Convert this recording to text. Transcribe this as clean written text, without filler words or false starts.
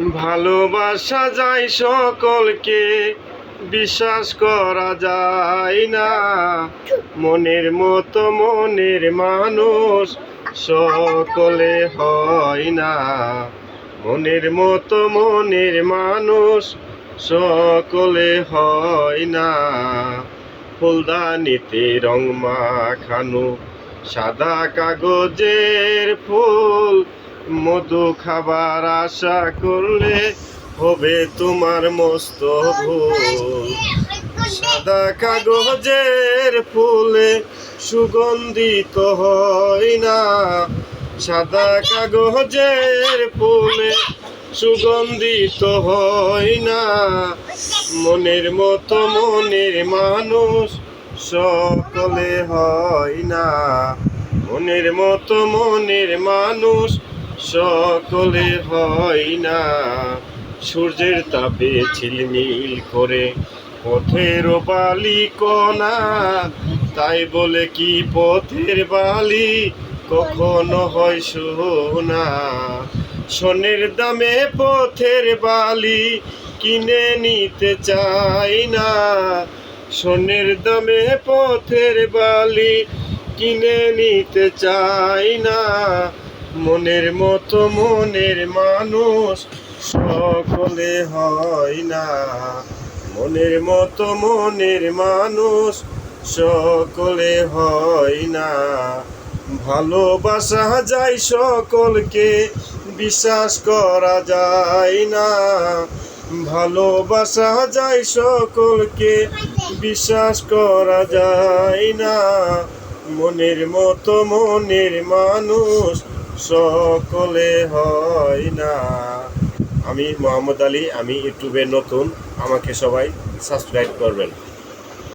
ভালোবাসা যায় সকলকে, বিশ্বাস করা যায় না। মনের মতো মনের মানুষ সকলে হয় না। মনের মতো মনের মানুষ সকলে হয় না। ফুলদানিতে রং মাখানো সাদা কাগজের ফুল, মধু খাবার আশা করলে হবে তোমার মস্ত ভুল। সাদা কাগজের ফুলে সুগন্ধিত হয় না। সাদা কাগজের ফুলে সুগন্ধিত হয় না। মনের মতো মনের মানুষ সকলে হয় না। মনের মতো মনের মানুষ সকলে হয় না। সূর্যের তাপে ঝিলমিল করে পথের বালি কণা, তাই বলে কি পথের বালি কখনো হয় সোনা। সোনের দামে পথের বালি কিনে নিতে চাই না। সোনের দামে পথের বালি কিনে নিতে চাই না। মনের মতো মনের মানুষ সকলে হয় না। মনের মতো মনের মানুষ সকলে হয় না। ভালোবাসা যায় সকলকে, বিশ্বাস করা যায় না। ভালোবাসা যায় সকলকে, বিশ্বাস করা যায় না। মনের মতো মনের মানুষ সকলে হয় না। আমি মোহাম্মদ আলী, আমি ইউটিউবে নতুন, আমাকে সবাই সাবস্ক্রাইব করবেন।